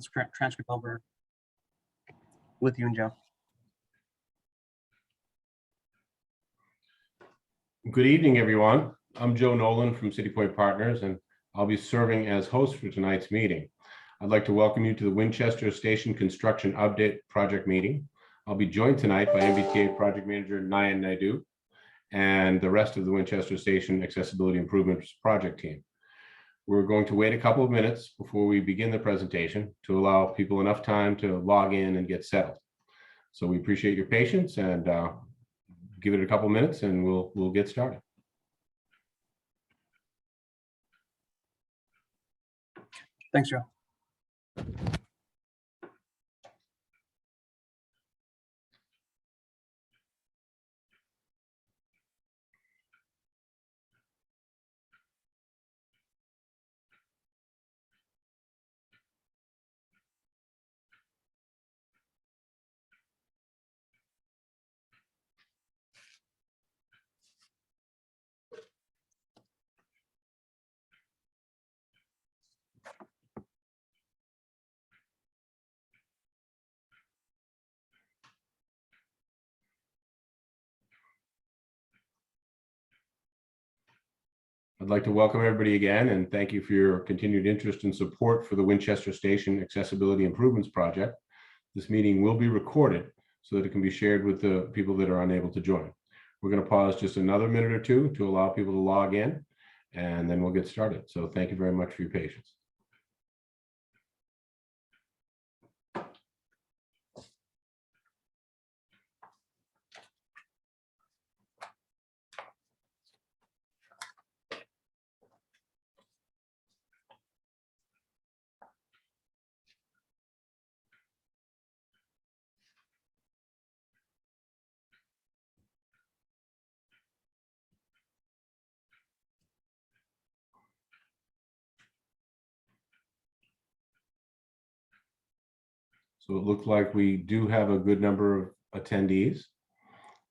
transcript over with you and Joe. Good evening, everyone. I'm Joe Nolan from City Point Partners, and I'll be serving as host for tonight's meeting. I'd like to welcome you to the Winchester Station Construction Update Project meeting. I'll be joined tonight by MBTA Project Manager Nayan Naidu and the rest of the Winchester Station Accessibility Improvements Project team. We're going to wait a couple of minutes before we begin the presentation to allow people enough time to log in and get settled. So we appreciate your patience, and give it a couple minutes and we'll get started. Thanks, Joe. I'd like to welcome everybody again and thank you for your continued interest and support for the Winchester Station Accessibility Improvements Project. This meeting will be recorded so that it can be shared with the people that are unable to join. We're going to pause just another minute or two to allow people to log in, and then we'll get started. So thank you very much for your patience. So it looks like we do have a good number of attendees,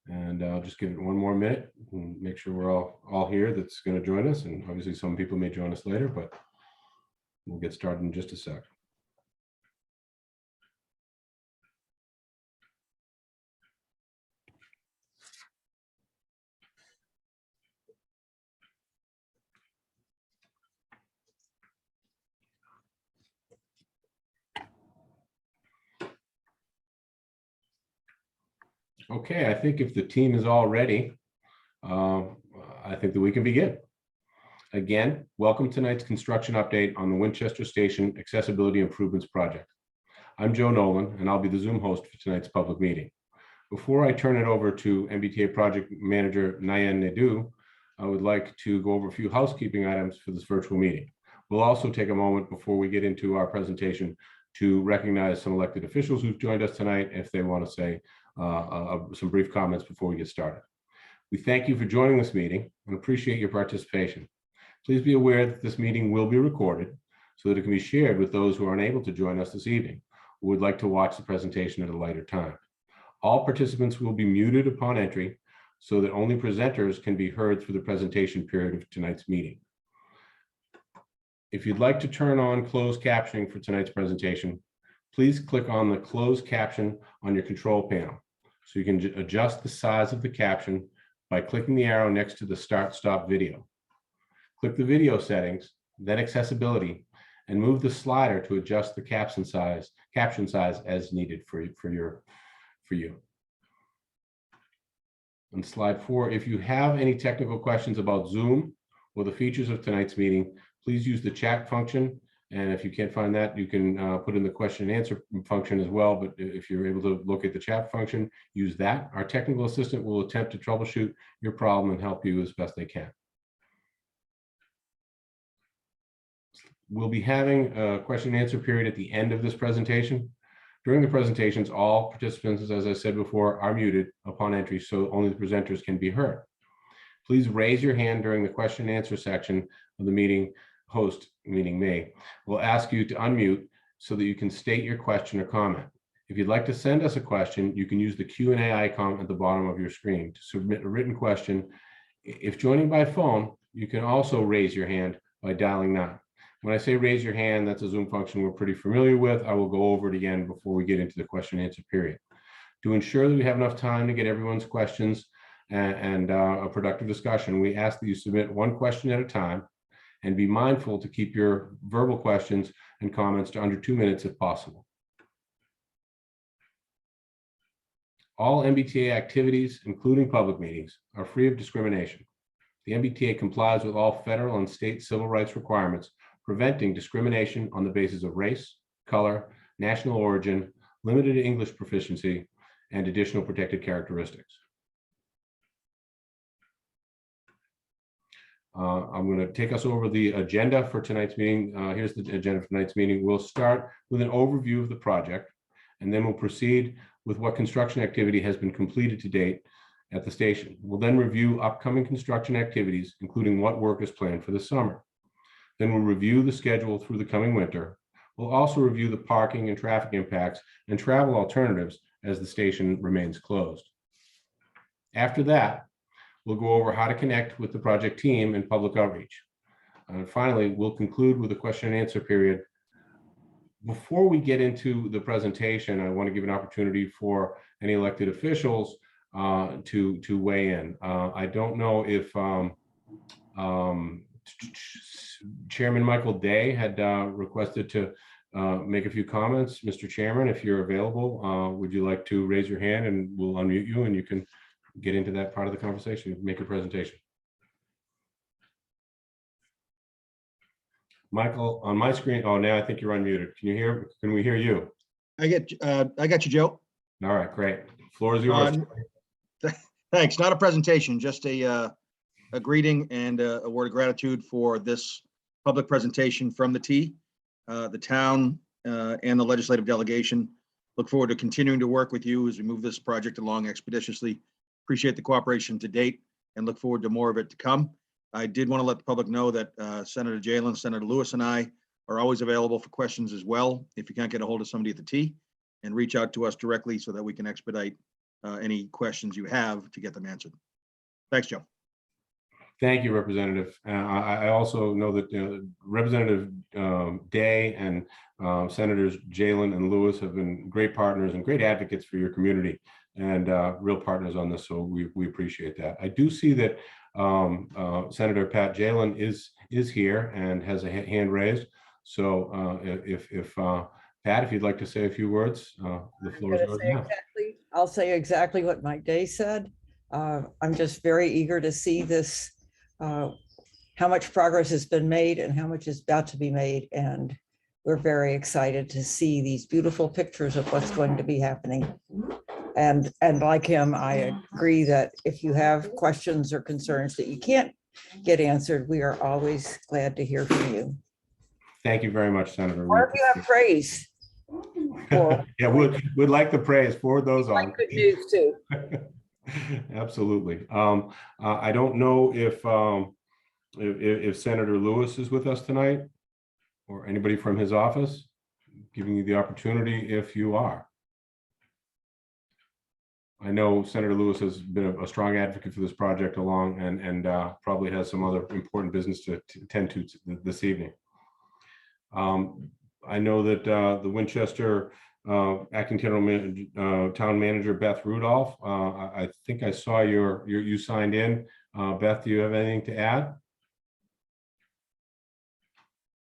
and I'll just give it one more minute and make sure we're all here that's going to join us. And obviously some people may join us later, but we'll get started in just a sec. Okay, I think if the team is all ready, I think that we can begin. Again, welcome to tonight's construction update on the Winchester Station Accessibility Improvements Project. I'm Joe Nolan, and I'll be the Zoom host for tonight's public meeting. Before I turn it over to MBTA Project Manager Nayan Naidu, I would like to go over a few housekeeping items for this virtual meeting. We'll also take a moment before we get into our presentation to recognize some elected officials who've joined us tonight if they want to say some brief comments before we get started. We thank you for joining this meeting and appreciate your participation. Please be aware that this meeting will be recorded so that it can be shared with those who are unable to join us this evening who would like to watch the presentation at a later time. All participants will be muted upon entry so that only presenters can be heard through the presentation period of tonight's meeting. If you'd like to turn on closed captioning for tonight's presentation, please click on the closed caption on your control panel. So you can adjust the size of the caption by clicking the arrow next to the Start Stop Video. Click the video settings, then accessibility, and move the slider to adjust the caption size as needed for you. On slide 4, if you have any technical questions about Zoom or the features of tonight's meeting, please use the chat function. And if you can't find that, you can put in the question and answer function as well. But if you're able to locate the chat function, use that. Our technical assistant will attempt to troubleshoot your problem and help you as best they can. We'll be having a question and answer period at the end of this presentation. During the presentations, all participants, as I said before, are muted upon entry, so only the presenters can be heard. Please raise your hand during the question and answer section of the meeting. Host, meaning me, will ask you to unmute so that you can state your question or comment. If you'd like to send us a question, you can use the Q&A icon at the bottom of your screen to submit a written question. If joining by phone, you can also raise your hand by dialing 9. When I say raise your hand, that's a Zoom function we're pretty familiar with. I will go over it again before we get into the question and answer period. To ensure that we have enough time to get everyone's questions and a productive discussion, we ask that you submit one question at a time and be mindful to keep your verbal questions and comments to under 2 minutes if possible. All MBTA activities, including public meetings, are free of discrimination. The MBTA complies with all federal and state civil rights requirements, preventing discrimination on the basis of race, color, national origin, limited English proficiency, and additional protected characteristics. I'm going to take us over the agenda for tonight's meeting. Here's the agenda for tonight's meeting. We'll start with an overview of the project, and then we'll proceed with what construction activity has been completed to date at the station. We'll then review upcoming construction activities, including what work is planned for the summer. Then we'll review the schedule through the coming winter. We'll also review the parking and traffic impacts and travel alternatives as the station remains closed. After that, we'll go over how to connect with the project team and public outreach. And finally, we'll conclude with a question and answer period. Before we get into the presentation, I want to give an opportunity for any elected officials to weigh in. I don't know if Chairman Michael Day had requested to make a few comments. Mr. Chairman, if you're available, would you like to raise your hand and we'll unmute you and you can get into that part of the conversation, make a presentation. Michael, on my screen, oh, now I think you're unmuted. Can you hear, can we hear you? I got you, Joe. All right, great. Floor is yours. Thanks. Not a presentation, just a greeting and a word of gratitude for this public presentation from the T, the town, and the legislative delegation. Look forward to continuing to work with you as we move this project along expeditiously. Appreciate the cooperation to date and look forward to more of it to come. I did want to let the public know that Senator Jalen, Senator Lewis, and I are always available for questions as well. If you can't get a hold of somebody at the T, and reach out to us directly so that we can expedite any questions you have to get them answered. Thanks, Joe. Thank you, Representative. I also know that Representative Day and Senators Jalen and Lewis have been great partners and great advocates for your community and real partners on this, so we appreciate that. I do see that Senator Pat Jalen is here and has a hand raised. So if Pat, if you'd like to say a few words, the floor is yours now. I'll say exactly what Mike Day said. I'm just very eager to see this, how much progress has been made and how much is about to be made. And we're very excited to see these beautiful pictures of what's going to be happening. And like him, I agree that if you have questions or concerns that you can't get answered, we are always glad to hear from you. Thank you very much, Senator. Or if you have praise. Yeah, we'd like the praise. Forward those on. Like good news too. Absolutely. I don't know if Senator Lewis is with us tonight or anybody from his office. Giving you the opportunity if you are. I know Senator Lewis has been a strong advocate for this project along and probably has some other important business to attend to this evening. I know that the Winchester acting town manager Beth Rudolph. I think I saw you signed in. Beth, do you have anything to add?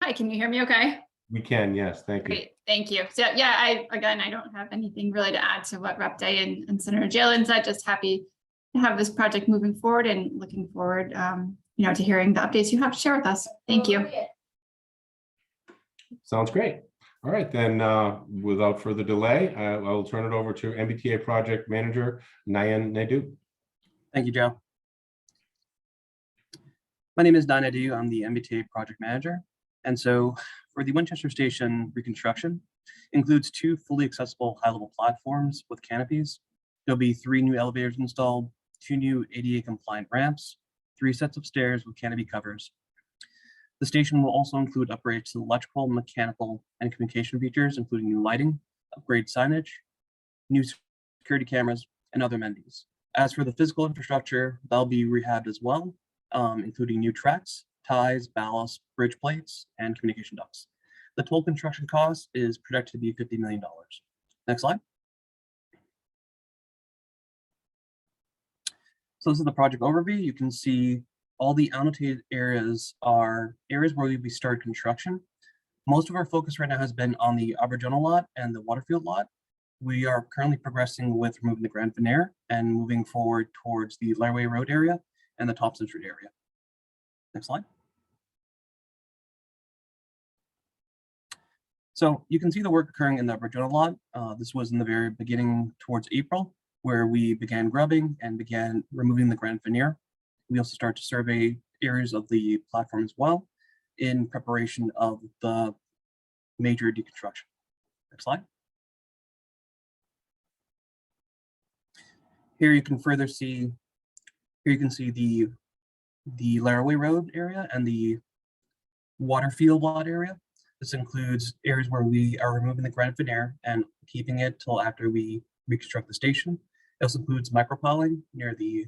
Hi, can you hear me okay? We can, yes, thank you. Great, thank you. So yeah, I don't have anything really to add to what Rep. Day and Senator Jalen said. Just happy to have this project moving forward and looking forward, to hearing the updates you have to share with us. Thank you. Sounds great. All right, then without further delay, I will turn it over to MBTA Project Manager Nayan Naidu. Thank you, Joe. My name is Nayan Naidu. I'm the MBTA Project Manager. And so for the Winchester Station reconstruction, includes 2 fully accessible high-level platforms with canopies. There'll be 3 new elevators installed, 2 new ADA compliant ramps, 3 sets of stairs with canopy covers. The station will also include upgrades to electrical, mechanical, and communication features, including new lighting, upgrade signage, new security cameras, and other amenities. As for the physical infrastructure, that'll be rehabbed as well, including new tracks, ties, ballast, bridge plates, and communication ducts. The total construction cost is projected to be $50 million. Next slide. So this is the project overview. You can see all the annotated areas are areas where we started construction. Most of our focus right now has been on the Aberdeen lot and the Waterfield lot. We are currently progressing with removing the Grand Veneer and moving forward towards the Laraway Road area and the Thompson Street area. Next slide. So you can see the work occurring in the Aberdeen lot. This was in the very beginning towards April, where we began grubbing and began removing the Grand Veneer. We also start to survey areas of the platform as well in preparation of the major deconstruction. Next slide. Here you can further see, here you can see the Laraway Road area and the Waterfield lot area. This includes areas where we are removing the Grand Veneer and keeping it till after we reconstruct the station. It also includes micropiling near the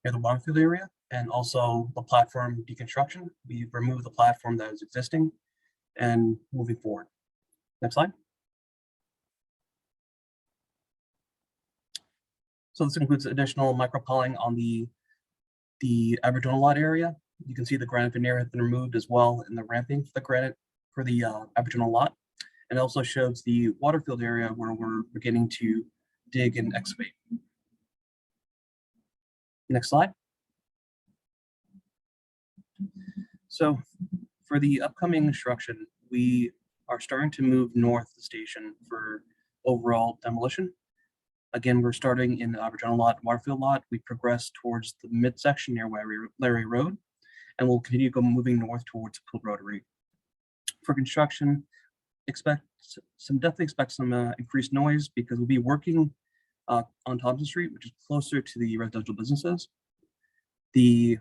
Waterfield area, and also the platform deconstruction. We've removed the platform that is existing and moving forward. Next slide. So this includes additional micropiling on the Aberdeen lot area. You can see the granite veneer has been removed as well in the ramping for the granite for the Aberdeen lot. And it also shows the Waterfield area where we're beginning to dig and excavate. Next slide. So for the upcoming construction, we are starting to move north the station for overall demolition. Again, we're starting in the Aberdeen lot, Waterfield lot. We progress towards the midsection near Larry Road, and we'll continue moving north towards Pool Rotary. For construction, definitely expect some increased noise because we'll be working on Thompson Street, which is closer to the residential businesses. The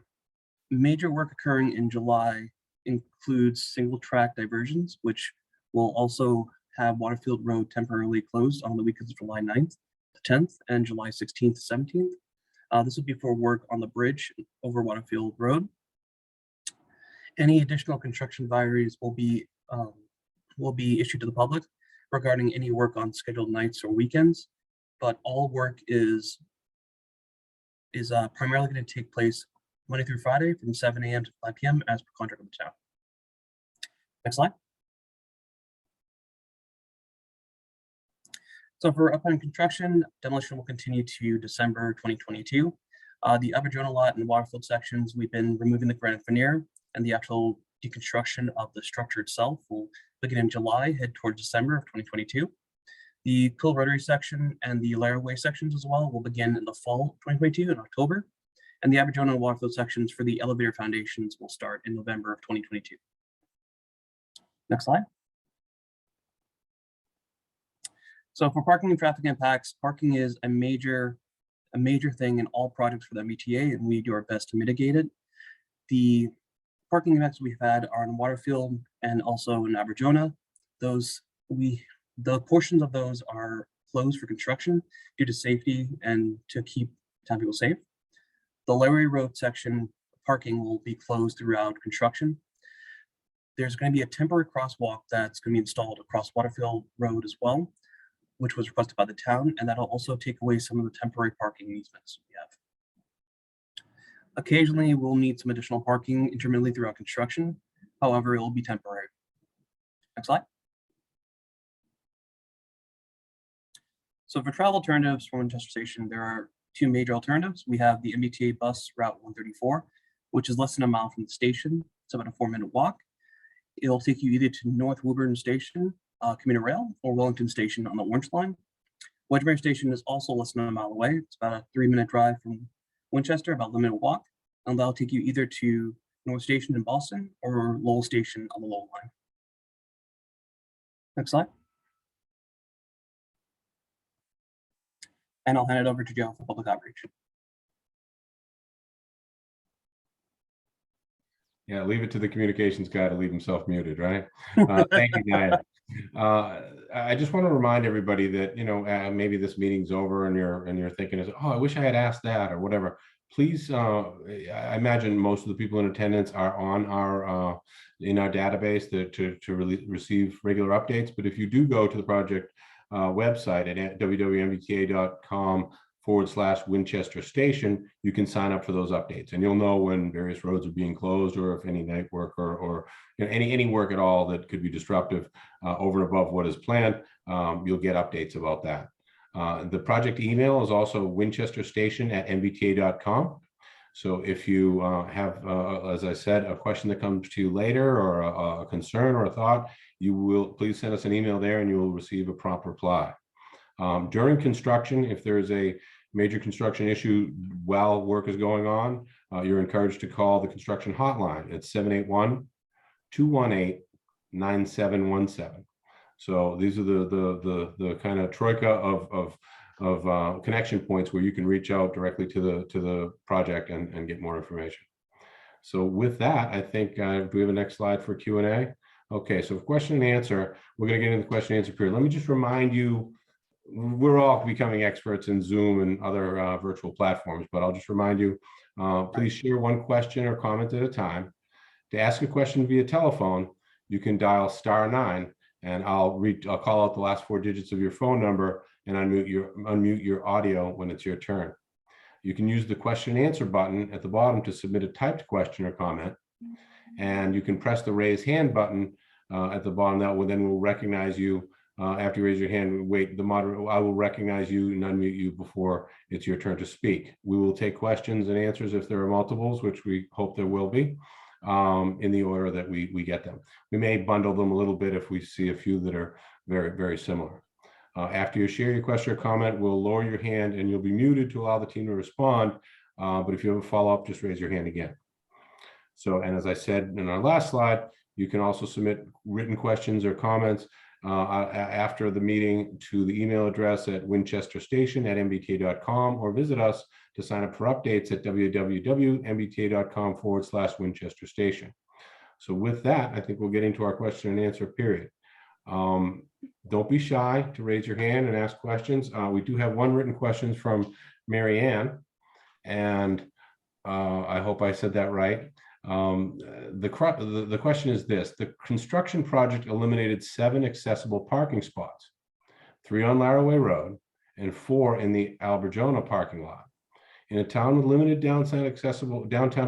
major work occurring in July includes single track diversions, which will also have Waterfield Road temporarily closed on the weekends of July 9th to 10th and July 16th to 17th. This will be for work on the bridge over Waterfield Road. Any additional construction diaries will be issued to the public regarding any work on scheduled nights or weekends, but all work is primarily going to take place Monday through Friday from 7 a.m. to 5 p.m. as per contract with the town. Next slide. So for upcoming construction, demolition will continue to December 2022. The Aberdeen lot and Waterfield sections, we've been removing the granite veneer, and the actual deconstruction of the structure itself will begin in July, head towards December of 2022. The Pool Rotary section and the Laraway sections as well will begin in the fall of 2022 in October. And the Aberdeen and Waterfield sections for the elevator foundations will start in November of 2022. Next slide. So for parking and traffic impacts, parking is a major thing in all projects for the MBTA, and we do our best to mitigate it. The parking events we've had are in Waterfield and also in Aberdeen. The portions of those are closed for construction due to safety and to keep town people safe. The Larry Road section parking will be closed throughout construction. There's going to be a temporary crosswalk that's going to be installed across Waterfield Road as well, which was requested by the town, and that'll also take away some of the temporary parking easements we have. Occasionally, we'll need some additional parking intermittently throughout construction. However, it will be temporary. Next slide. So for travel alternatives from Winchester Station, there are two major alternatives. We have the MBTA bus route 134, which is less than a mile from the station. It's about a 4-minute walk. It'll take you either to North Woburn Station, commuter rail, or Wellington Station on the Orange Line. Wedgbury Station is also less than a mile away. It's about a 3-minute drive from Winchester, about a 1-minute walk, and that'll take you either to North Station in Boston or Lowell Station on the Lowell Line. Next slide. And I'll hand it over to Joe for public outreach. Yeah, leave it to the communications guy to leave himself muted, right? Thank you, guys. I just want to remind everybody that, maybe this meeting's over and you're thinking, oh, I wish I had asked that or whatever. please, I imagine most of the people in attendance are on our in our database to really receive regular updates. But if you do go to the project website at www.mbta.com/Winchester Station, you can sign up for those updates, and you'll know when various roads are being closed, or if any night work or any work at all that could be disruptive over and above what is planned. You'll get updates about that. The project email is also winchesterstation@mbta.com. So if you have, as I said, a question that comes to you later, or a concern or a thought, you will please send us an email there and you will receive a prompt reply. During construction, if there's a major construction issue while work is going on, you're encouraged to call the construction hotline at 781-218-9717. So these are the kind of troika of connection points where you can reach out directly to the project and get more information. So with that, I think, do we have a next slide for Q&A? Okay, so question and answer, we're going to get into the question and answer period. Let me just remind you, we're all becoming experts in Zoom and other virtual platforms, but I'll just remind you, please share one question or comment at a time. To ask a question via telephone, you can dial *9, and I'll call out the last 4 digits of your phone number and unmute your audio when it's your turn. You can use the question and answer button at the bottom to submit a typed question or comment, and you can press the raise hand button at the bottom. That will then recognize you after you raise your hand. Wait, the moderator, I will recognize you and unmute you before it's your turn to speak. We will take questions and answers if there are multiples, which we hope there will be, in the order that we get them. We may bundle them a little bit if we see a few that are very, very similar. After you share your question or comment, we'll lower your hand and you'll be muted to allow the team to respond. But if you have a follow-up, just raise your hand again. So, and as I said in our last slide, you can also submit written questions or comments after the meeting to the email address at winchesterstation@mbta.com, or visit us to sign up for updates at www.mbta.com/Winchester Station. So with that, I think we'll get into our question and answer period. Don't be shy to raise your hand and ask questions. We do have one written question from Mary Ann, and I hope I said that right. The question is this: the construction project eliminated 7 accessible parking spots, 3 on Laraway Road and 4 in the Alberjona parking lot. In a town with limited downtown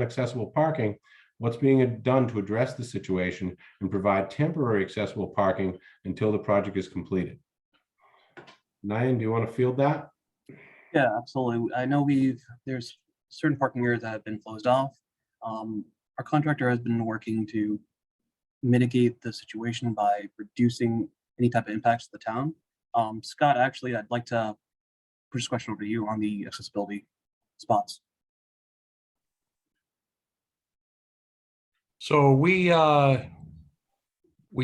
accessible parking, what's being done to address the situation and provide temporary accessible parking until the project is completed? Nayan, do you want to field that? Yeah, absolutely. I know there's certain parking areas that have been closed off. Our contractor has been working to mitigate the situation by reducing any type of impacts to the town. Scott, actually, I'd like to push this question over to you on the accessibility spots. So we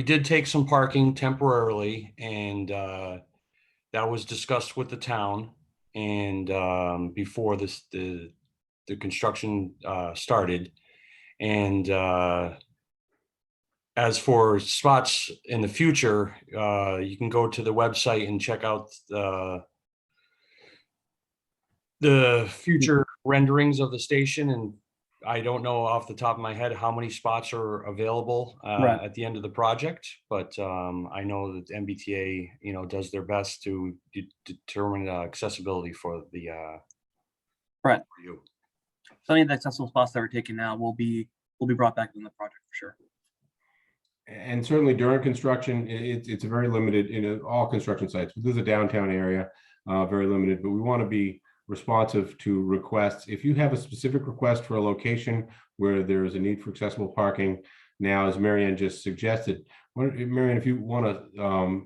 did take some parking temporarily, and that was discussed with the town, and before the construction started. And as for spots in the future, you can go to the website and check out the future renderings of the station. And I don't know off the top of my head how many spots are available at the end of the project, but I know that MBTA, does their best to determine accessibility for the Right. for you. So any of the accessible spots that we're taking now will be brought back in the project for sure. And certainly during construction, it's a very limited, all construction sites, but this is a downtown area, very limited, but we want to be responsive to requests. If you have a specific request for a location where there is a need for accessible parking, now, as Marianne just suggested, Marianne, if you want to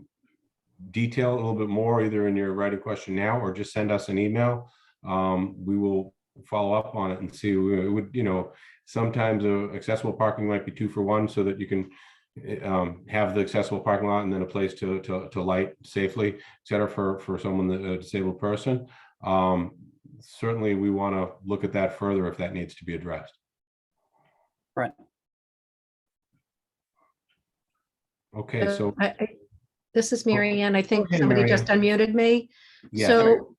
detail a little bit more, either in your writing question now or just send us an email, we will follow up on it and see. It would, sometimes accessible parking might be 2 for 1, so that you can have the accessible parking lot and then a place to light safely, et cetera, for someone, a disabled person. Certainly we want to look at that further if that needs to be addressed. Right. Okay, so this is Mary Ann. I think okay, somebody Mary just Ann. unmuted me. Yes. So,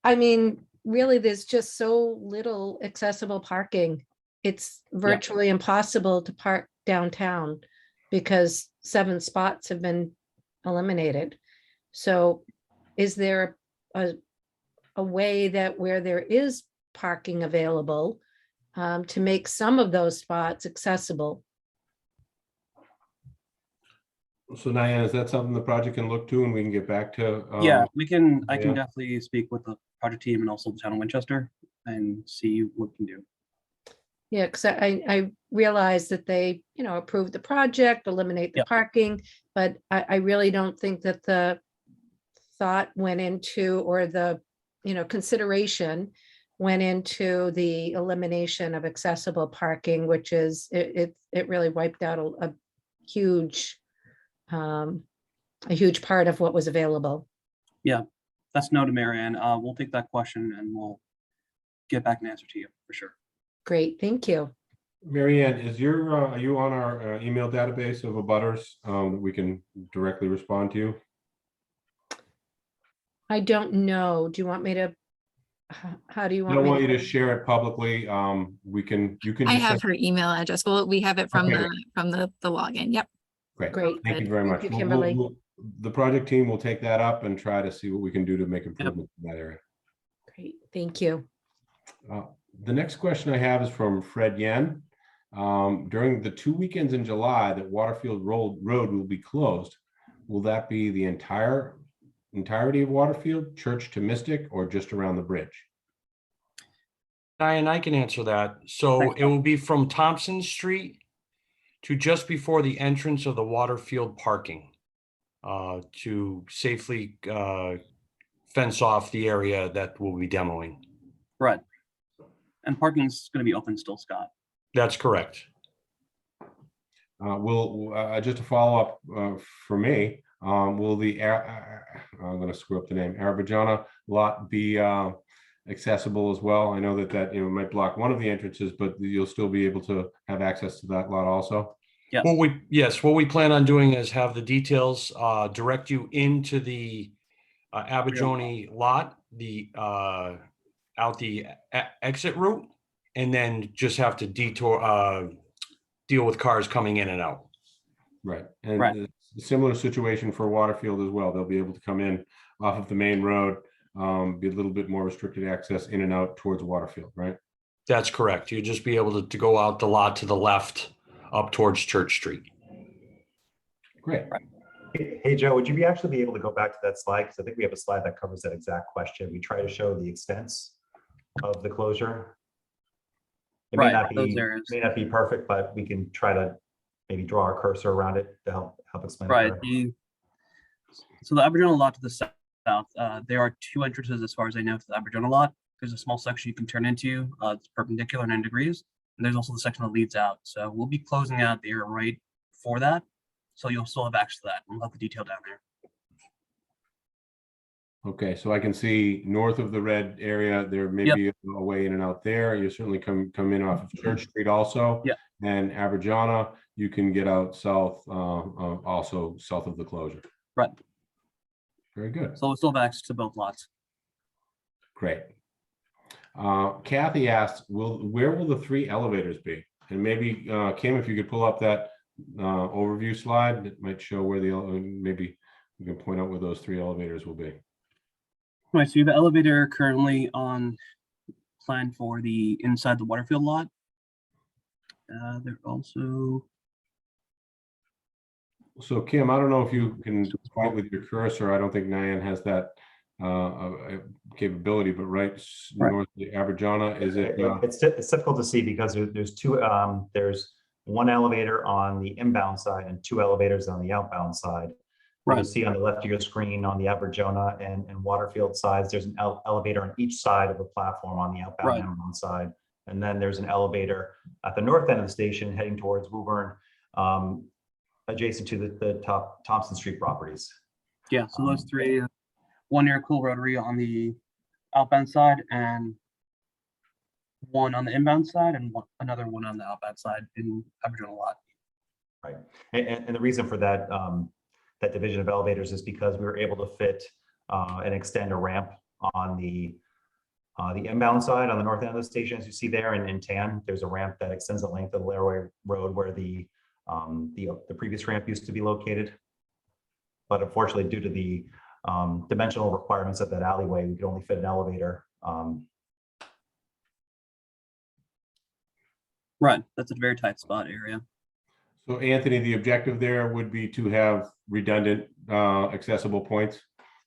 I mean, really, there's just so little accessible parking. It's virtually impossible to park downtown because 7 spots have been eliminated. So is there a way that where there is parking available to make some of those spots accessible? So Diane, is that something the project can look to and we can get back to? Yeah, I can yeah. definitely speak with the project team and also the town of Winchester and see what we can do. Yeah, because I realized that they, approved the project, eliminate the Yep. parking, but I really don't think that the thought went into, or the, consideration went into the elimination of accessible parking, which is, it really wiped out a huge part of what was available. That's no to Marianne. We'll take that question and we'll get back an answer to you for sure. Great, thank you. Mary Ann, are you on our email database of abutters that we can directly respond to you? I don't know. Do you want me to, how do you I want don't me? want you to share it publicly. You can. I just have send- her email address. Well, we have it from Okay. the login. Yep. Great. Great. Thank you very Thank much. you, We'll- Kimberly. the project team will take that up and try to see what we can do to make improvements in that area. Great, thank you. The next question I have is from Fred Yen. During the 2 weekends in July that Waterfield Road will be closed, will that be the entirety of Waterfield, Church to Mystic, or just around the bridge? Diane, I can answer that. So Thanks, it will be from Thompson Street to just before the entrance of the Waterfield parking to safely fence off the area that we'll be demoing. Right. And parking's going to be open still, Scott. That's correct. Just a follow up for me, will the I'm going to screw up the name, Arabajana lot be accessible as well? I know that might block one of the entrances, but you'll still be able to have access to that lot also. Yeah. What we plan on doing is have the details direct you into the Abajoni lot, the out the exit route, and then just have to detour deal with cars coming in and out. Right. And Right. a similar situation for Waterfield as well. They'll be able to come in off of the main road, be a little bit more restricted access in and out towards Waterfield, right? That's correct. You'll just be able to go out the lot to the left up towards Church Street. Great. Hey, Joe, would you actually be able to go back to that slide? Because I think we have a slide that covers that exact question. We try to show the extents of the closure. It Right, may not those be areas. perfect, but we can try to maybe draw our cursor around it to help explain. Right. It So the Aboriginal lot to the south, there are 2 entrances as far as I know to the Aboriginal lot. There's a small section you can turn into. It's perpendicular 9 degrees. And there's also the section that leads out. So we'll be closing out the area right for that. So you'll still have access to that. We'll have the detail down there. Okay, so I can see north of the red area, there may be a way in and out there. You certainly come in off of Church Street also. Yeah. And Abajana, you can get out south, also south of the closure. Right. Very good. So we'll still have access to both lots. Great. Kathy asked, where will the 3 elevators be? And maybe, Kim, if you could pull up that overview slide, that might show where maybe you can point out where those 3 elevators will be. Right, so you have an elevator currently on plan for the inside the Waterfield lot. They're also, So Kim, I don't know if you can point with your cursor. I don't think Nyan has that capability, but right north of the Abajana, is it? It's difficult to see because there's 2. There's 1 elevator on the inbound side and 2 elevators on the outbound side. Right. You'll see on the left of your screen on the Abajana and Waterfield sides, there's an elevator on each side of the platform on the outbound and inbound side. And then there's an elevator at the north end of the station heading towards Woburn, adjacent to the top Thompson Street properties. yeah, so those 3, 1 near Cool Rotary on the outbound side and 1 on the inbound side and another 1 on the outbound side in Aboriginal lot. Right. And the reason for that, that division of elevators is because we were able to fit and extend a ramp on the The inbound side on the north end of the station, as you see there in tan, there's a ramp that extends the length of the Laraway Road where the previous ramp used to be located. But unfortunately, due to the dimensional requirements of that alleyway, we could only fit an elevator. Right, that's a very tight spot area. So Anthony, the objective there would be to have redundant accessible points,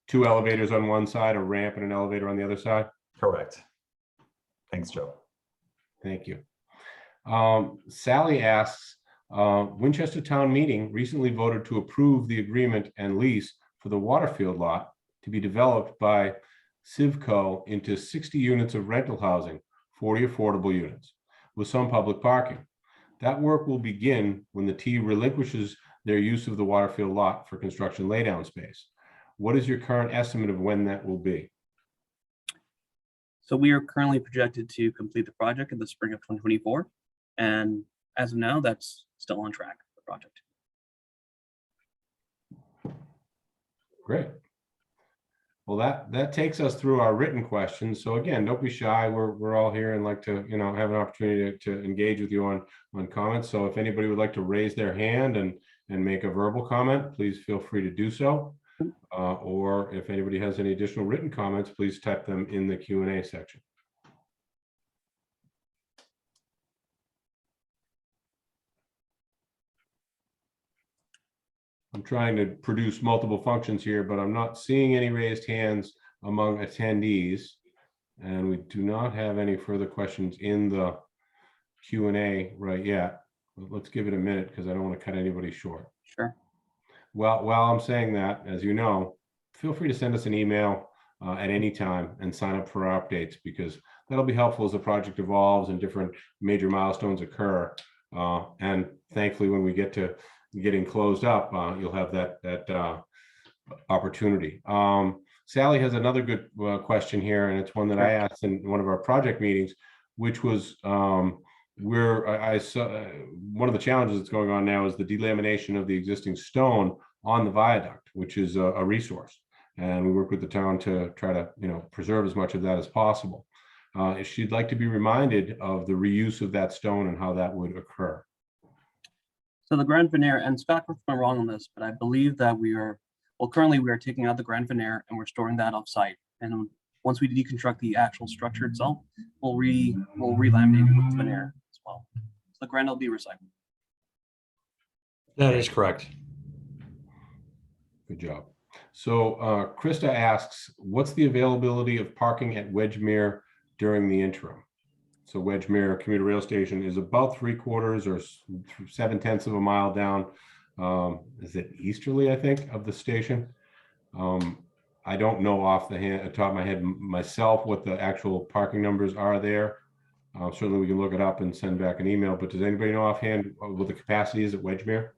2 elevators on one side, a ramp and an elevator on the other side. Correct. Thanks, Joe. Thank you. Sally asks, Winchester Town Meeting recently voted to approve the agreement and lease for the Waterfield lot to be developed by Civco into 60 units of rental housing, 40 affordable units, with some public parking. That work will begin when the T relinquishes their use of the Waterfield lot for construction laydown space. What is your current estimate of when that will be? So we are currently projected to complete the project in the spring of 2024. And as of now, that's still on track for the project. Great. Well, that takes us through our written questions. So again, don't be shy. We're all here and like to, have an opportunity to engage with you on comments. So if anybody would like to raise their hand and make a verbal comment, please feel free to do so. Or if anybody has any additional written comments, please type them in the Q&A section. I'm trying to produce multiple functions here, but I'm not seeing any raised hands among attendees. And we do not have any further questions in the Q&A right yet. Let's give it a minute because I don't want to cut anybody short. Sure. Well, while I'm saying that, as you know, feel free to send us an email at any time and sign up for our updates, because that'll be helpful as the project evolves and different major milestones occur. And thankfully, when we get to getting closed up, you'll have that opportunity. Sally has another good question here, and it's one that I asked in one of our project meetings, which was where I saw one of the challenges that's going on now is the delamination of the existing stone on the viaduct, which is a resource. And we work with the town to try to, preserve as much of that as possible. She'd like to be reminded of the reuse of that stone and how that would occur. So the grand veneer, and Scott, correct me if I'm wrong on this, but I believe that currently we are taking out the grand veneer and we're storing that off-site. And once we deconstruct the actual structure itself, we'll re-laminate it with veneer as well. So the grand will be recycled. That is correct. Good job. So Krista asks, what's the availability of parking at Wedgemere during the interim? So Wedgemere commuter rail station is about 3/4 or 7/10 of a mile down. Is it easterly, I think, of the station? I don't know off the top of my head myself what the actual parking numbers are there. Certainly we can look it up and send back an email, but does anybody know offhand what the capacity is at Wedgemere?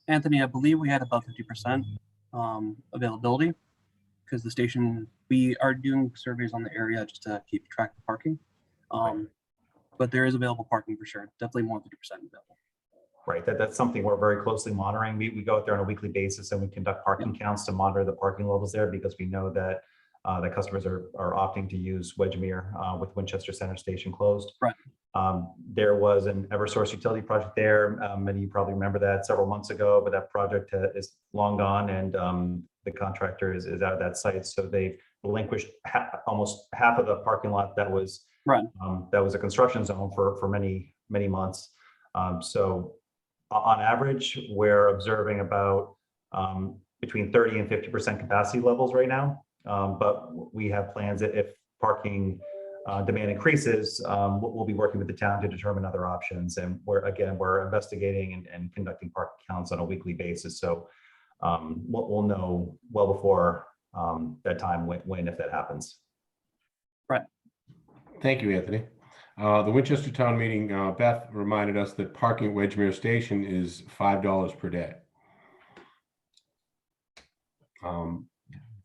Anthony, I believe we had about 50% availability, because the station, we are doing surveys on the area just to keep track of parking. But there is available parking for sure. Definitely more than 50% available. Right, that's something we're very closely monitoring. We go out there on a weekly basis and we conduct parking counts to monitor the parking levels there, because we know that the customers are opting to use Wedgemere with Winchester Center Station closed. Right. There was an Eversource utility project there. Many of you probably remember that several months ago, but that project is long gone, and the contractor is out of that site. So they relinquished almost half of the parking lot that was a construction zone for many months. So on average, we're observing about between 30 and 50% capacity levels right now. But we have plans that if parking demand increases, we'll be working with the town to determine other options. And we're investigating and conducting parking counts on a weekly basis. So we'll know well before that time when if that happens. Right. Thank you, Anthony. The Winchester Town Meeting, Beth reminded us that parking at Wedgemere Station is $5 per day.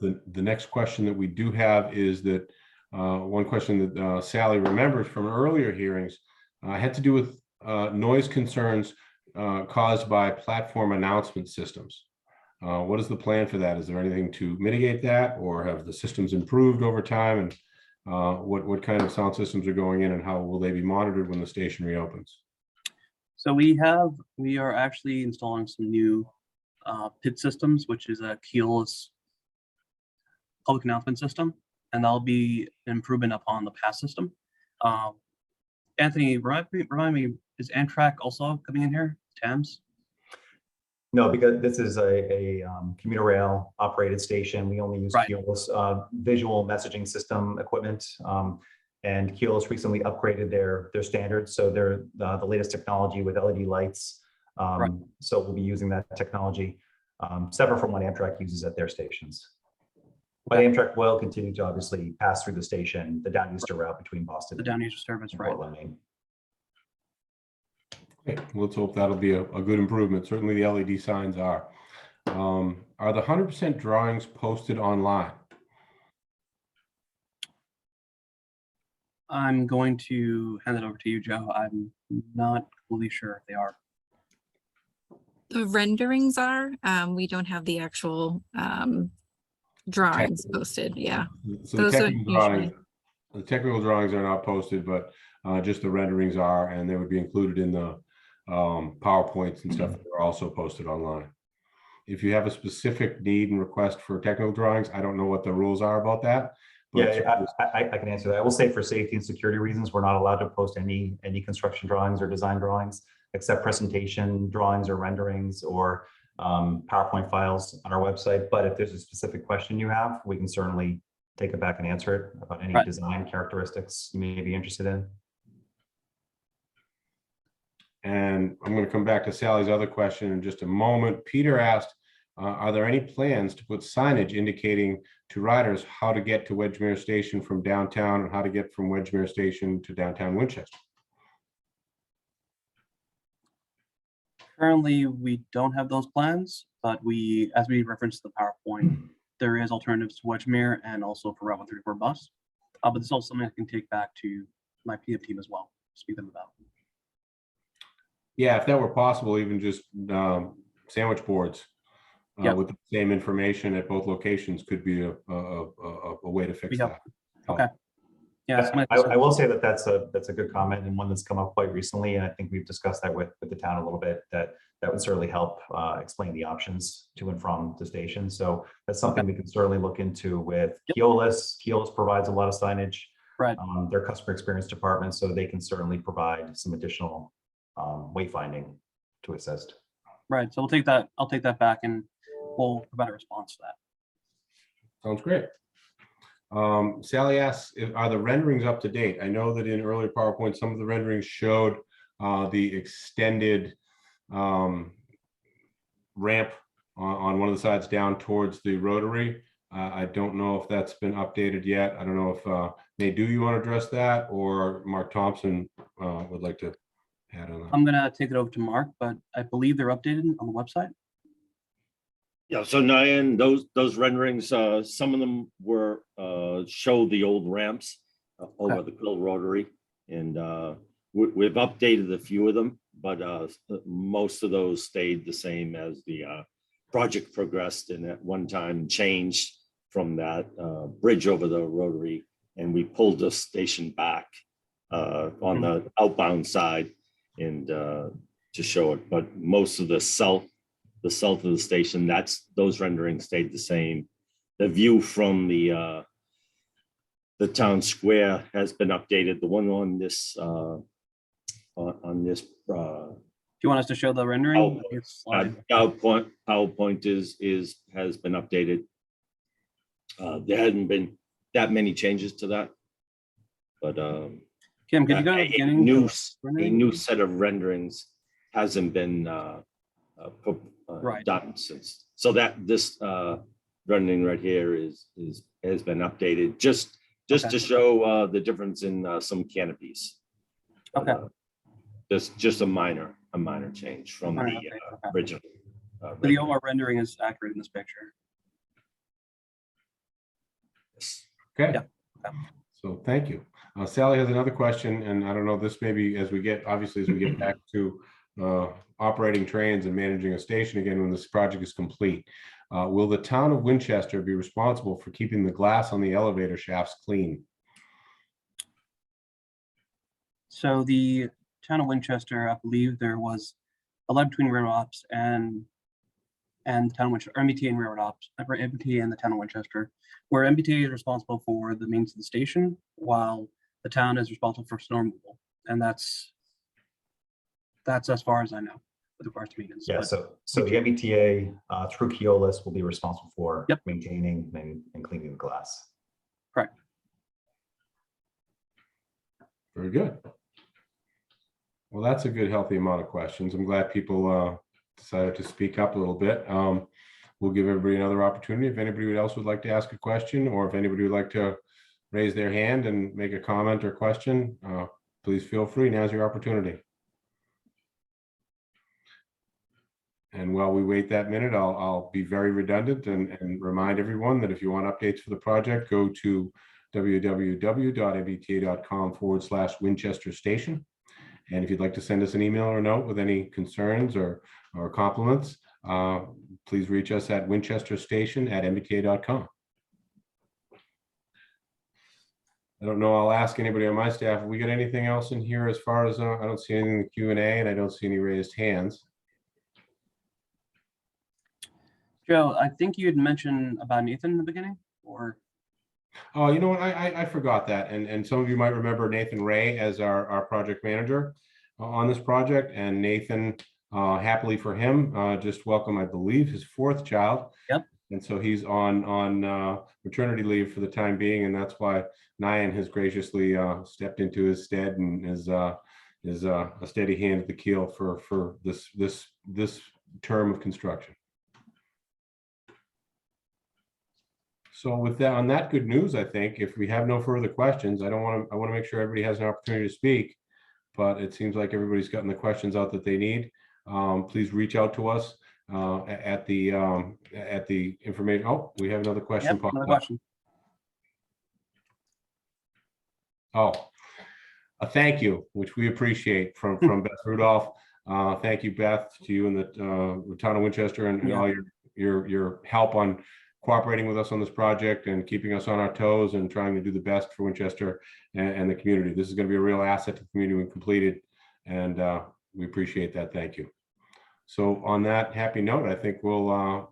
The next question that we do have is that one question that Sally remembers from earlier hearings had to do with noise concerns caused by platform announcement systems. What is the plan for that? Is there anything to mitigate that, or have the systems improved over time? And what kind of sound systems are going in, and how will they be monitored when the station reopens? So we are actually installing some new PID systems, which is a keyless public announcement system, and that'll be an improvement upon the past system. Anthony, remind me, is Amtrak also coming in here? TAMS? No, because this is a commuter rail operated station. We only use Right. Keolis visual messaging system equipment. And Keolis recently upgraded their standards. So they're the latest technology with LED lights. Right. So we'll be using that technology separate from what Amtrak uses at their stations. But Amtrak will continue to obviously pass through the station, the Downeaster route between Boston. The Downeaster service, and right? Portland, Maine. Okay, let's hope that'll be a good improvement. Certainly the LED signs are. Are the 100% drawings posted online? I'm going to hand it over to you, Joe. I'm not fully sure if they are. The renderings are, we don't have the actual drawings posted. Yeah. So Those the are technical usually- drawings are not posted, but just the renderings are, and they would be included in the PowerPoints and stuff that are also posted online. If you have a specific need and request for technical drawings, I don't know what the rules are about that. But Yeah, I can answer that. I will say for safety and security reasons, we're not allowed to post any construction drawings or design drawings, except presentation drawings or renderings or PowerPoint files on our website. But if there's a specific question you have, we can certainly take it back and answer it about any design characteristics you may be interested in. And I'm going to come back to Sally's other question in just a moment. Peter asked, are there any plans to put signage indicating to riders how to get to Wedgemere Station from downtown and how to get from Wedgemere Station to downtown Winchester? Currently, we don't have those plans, but as we referenced the PowerPoint, there is alternatives to Wedgemere and also for Route 134 bus. But this is also something I can take back to my PF team as well, speak to them about. Yeah, if that were possible, even just sandwich boards with the same information at both locations could be a way to fix that. Okay. Yeah, I will say that that's a good comment and one that's come up quite recently, and I think we've discussed that with the town a little bit. That would certainly help explain the options to and from the station. So that's something we can certainly look into with Keolis. Keolis provides a lot of signage. Right. Their customer experience department, so they can certainly provide some additional wayfinding to assist. Right. So I'll take that back and we'll provide a response to that. Sounds great. Sally asks, are the renderings up to date? I know that in earlier PowerPoint, some of the renderings showed the extended ramp on one of the sides down towards the rotary. I don't know if that's been updated yet. I don't know if Nadeau, you want to address that, or Mark Thompson would like to add on that. I'm gonna take it over to Mark, but I believe they're updated on the website. Yeah, so Nyan, those renderings, some of them were showed the old ramps over the Quill Rotary, and we've updated a few of them, but most of those stayed the same as the project progressed, and at one time changed from that bridge over the Rotary, and we pulled the station back on the outbound side and to show it, but most of the south of the station, those renderings stayed the same. The view from the town square has been updated. The one on this Do you want us to show the rendering? PowerPoint has been updated. There hadn't been that many changes to that, but Kim, could you go to the beginning? a new set of renderings hasn't been done since. So that this rendering right here has been updated just to show the difference in some canopies. Okay. Just a minor change from the original. The OR rendering is accurate in this picture. Okay. Yeah. So thank you. Sally has another question, and I don't know, this maybe as we get back to operating trains and managing a station again when this project is complete. Will the town of Winchester be responsible for keeping the glass on the elevator shafts clean? So the town of Winchester, I believe there was a letter between railroad ops and the town of Winchester, or MBTA and railroad ops, or MBTA and the town of Winchester, where MBTA is responsible for the maintenance of the station, while the town is responsible for snow removal. And that's as far as I know with regards to maintenance. Yeah, But so the MBTA through Keolis will be responsible for Yep. maintaining and cleaning the glass. correct. Very good. Well, that's a good, healthy amount of questions. I'm glad people decided to speak up a little bit. We'll give everybody another opportunity. If anybody else would like to ask a question, or if anybody would like to raise their hand and make a comment or question, please feel free. Now's your opportunity. And while we wait that minute, I'll be very redundant and remind everyone that if you want updates for the project, go to www.mbta.com/Winchester Station. And if you'd like to send us an email or note with any concerns or compliments, please reach us at winchesterstation@mbta.com. I don't know, I'll ask anybody on my staff, have we got anything else in here as far as, I don't see anything in the Q&A and I don't see any raised hands. Joe, I think you had mentioned about Nathan in the beginning, or? Oh, you know what? I forgot that. And some of you might remember Nathan Ray as our project manager on this project. And Nathan, happily for him, just welcomed, I believe, his 4th child. Yep. And so he's on maternity leave for the time being. And that's why Nyan has graciously stepped into his stead and is a steady hand at the keel for this term of construction. So with that, on that good news, I think if we have no further questions, I want to make sure everybody has an opportunity to speak, but it seems like everybody's gotten the questions out that they need. Please reach out to us at the information. Oh, we have another question. Yep, another question. Oh, a thank you, which we appreciate from Beth Rudolph. Thank you, Beth, to you and the town of Winchester and all your help on cooperating with us on this project and keeping us on our toes and trying to do the best for Winchester and the community. This is going to be a real asset to the community when completed, and we appreciate that. Thank you. So on that happy note, I think we'll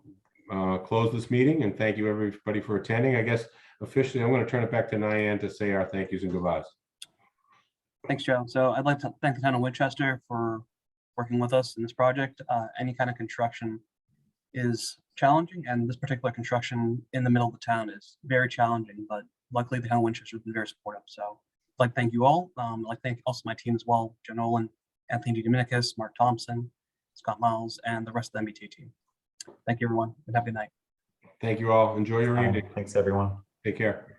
close this meeting, and thank you everybody for attending. I guess officially I'm going to turn it back to Nyan to say our thank yous and goodbyes. Thanks, Joe. So I'd like to thank the town of Winchester for working with us in this project. Any kind of construction is challenging, and this particular construction in the middle of the town is very challenging, but luckily the town of Winchester has been very supportive. So I'd like to thank you all. I'd like to thank also my team as well, Joe Nolan, Anthony DeDominicus, Mark Thompson, Scott Miles, and the rest of the MBTA team. Thank you, everyone, and have a good night. Thank you all. Enjoy your evening. Thanks, everyone. Take care.